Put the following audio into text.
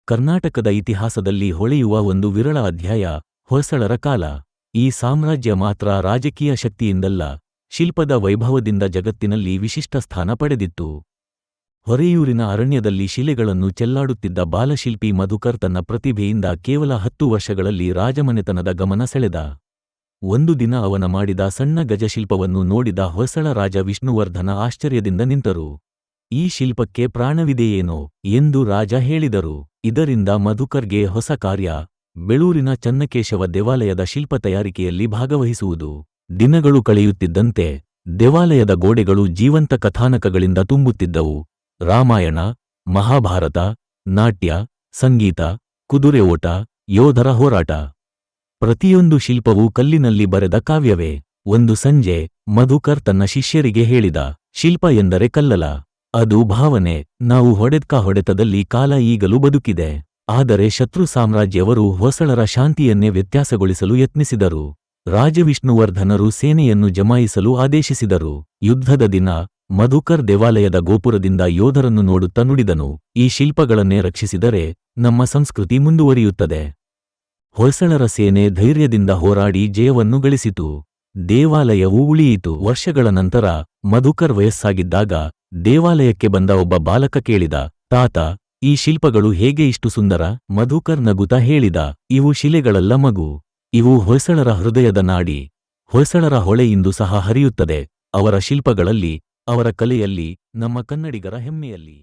ಕರ್ನಾಟಕದ ಇತಿಹಾಸದಲ್ಲಿ ಹೊಳೆಯುವ ಒಂದು ವಿರಳ ಅಧ್ಯಾಯ ಹೊಯ್ಸಳರ ಕಾಲ. ಈ ಸಾಮ್ರಾಜ್ಯ ಮಾತ್ರ ರಾಜಕೀಯ ಶಕ್ತಿಯಿಂದಲ್ಲ, ಶಿಲ್ಪದ ವೈಭವದಿಂದ ಜಗತ್ತಿನಲ್ಲಿ ವಿಶಿಷ್ಟ ಸ್ಥಾನ ಪಡೆದಿತ್ತು. ಹೊರೆಯೂರಿನ ಅರಣ್ಯದಲ್ಲಿ ಶಿಲೆಗಳನ್ನು ಚೆಲ್ಲಾಡುತ್ತಿದ್ದ ಬಾಲಶಿಲ್ಪಿ ಮಧುಕರ್ ತನ್ನ ಪ್ರತಿಭೆಯಿಂದ ಕೇವಲ 10 ವರ್ಷಗಳಲ್ಲಿ ರಾಜಮನೆತನದ ಗಮನ ಸೆಳೆದ. ಒಂದು ದಿನ ಅವನ ಮಾಡಿದ ಸಣ್ಣ ಗಜಶಿಲ್ಪವನ್ನು ನೋಡಿದ ಹೊಯ್ಸಳ ರಾಜ ವಿಷ್ಣುವರ್ಧನ ಆಶ್ಚರ್ಯದಿಂದ ನಿಂತರು. ಈ ಶಿಲ್ಪಕ್ಕೆ ಪ್ರಾಣವಿದೆಯೇನೋ ಎಂದು ರಾಜ ಹೇಳಿದರು. ಇದರಿಂದ ಮಧುಕರ್ಗೆ ಹೊಸ ಕಾರ್ಯ, ಬೆಳೂರಿನ ಚನ್ನಕೇಶವ ದೇವಾಲಯದ ಶಿಲ್ಪ ತಯಾರಿಕೆಯಲ್ಲಿ ಭಾಗವಹಿಸುವುದು. ದಿನಗಳು ಕಳೆಯುತ್ತಿದ್ದಂತೆ ದೇವಾಲಯದ ಗೋಡೆಗಳು ಜೀವಂತ ಕಥಾನಕಗಳಿಂದ ತುಂಬುತ್ತಿದ್ದವು. ರಾಮಾಯಣ, ಮಹಾಭಾರತ, ನಾಟ್ಯ, ಸಂಗೀತ, ಕುದುರೆ ಓಟ, ಯೋಧರ ಹೋರಾಟ. ಪ್ರತಿಯೊಂದು ಶಿಲ್ಪವೂ ಕಲ್ಲಿನಲ್ಲಿ ಬರೆದ ಕಾವ್ಯವೇ. ಒಂದು ಸಂಜೆ ಮಧುಕರ್ ತನ್ನ ಶಿಷ್ಯರಿಗೆ ಹೇಳಿದ, ಶಿಲ್ಪ ಎಂದರೆ ಕಲ್ಲಲ, ಅದು ಭಾವನೆ. ನಾವು ಹೊಡೆದ್ಕ ಹೊಡೆತದಲ್ಲಿ ಕಾಲ ಈಗಲೂ ಬದುಕಿದೆ. ಆದರೆ ಶತ್ರು ಸಾಮ್ರಾಜ್ಯವರು ಹೊಯ್ಸಳರ ಶಾಂತಿಯನ್ನೇ ವ್ಯತ್ಯಾಸಗೊಳಿಸಲು ಯತ್ನಿಸಿದರು. ರಾಜವಿಷ್ಣುವರ್ಧನರು ಸೇನೆಯನ್ನು ಜಮಾಯಿಸಲು ಆದೇಶಿಸಿದರು. ಯುದ್ಧದ ದಿನ ಮಧುಕರ್ ದೇವಾಲಯದ ಗೋಪುರದಿಂದ ಯೋಧರನ್ನು ನೋಡುತ್ತಾ ನುಡಿದನು, ಈ ಶಿಲ್ಪಗಳನ್ನೇ ರಕ್ಷಿಸಿದರೆ ನಮ್ಮ ಸಂಸ್ಕೃತಿ ಮುಂದುವರಿಯುತ್ತದೆ. ಹೊಯ್ಸಳರ ಸೇನೆ ಧೈರ್ಯದಿಂದ ಹೋರಾಡಿ ಜಯವನ್ನು ಗಳಿಸಿತು. ದೇವಾಲಯವು ಉಳಿಯಿತು. ವರ್ಷಗಳ ನಂತರ ಮಧುಕರ್ ವಯಸ್ಸಾಗಿದ್ದಾಗ ದೇವಾಲಯಕ್ಕೆ ಬಂದ ಒಬ್ಬ ಬಾಲಕ ಕೇಳಿದ, ತಾತ, ಈ ಶಿಲ್ಪಗಳು ಹೇಗೆ ಇಷ್ಟು ಸುಂದರ? ಮಧುಕರ್ ನಗುತ್ತಾ ಹೇಳಿದ, ಇವು ಶಿಲೆಗಳಲ್ಲ ಮಗು, ಇವು ಹೊಯ್ಸಳರ ಹೃದಯದ ನಾಡಿ. ಹೊಯ್ಸಳರ ಹೊಳೆ ಇಂದು ಸಹ ಹರಿಯುತ್ತದೆ, ಅವರ ಶಿಲ್ಪಗಳಲ್ಲಿ, ಅವರ ಕಲೆಯಲ್ಲಿ, ನಮ್ಮ ಕನ್ನಡಿಗರ ಹೆಮ್ಮೆಯಲ್ಲಿ.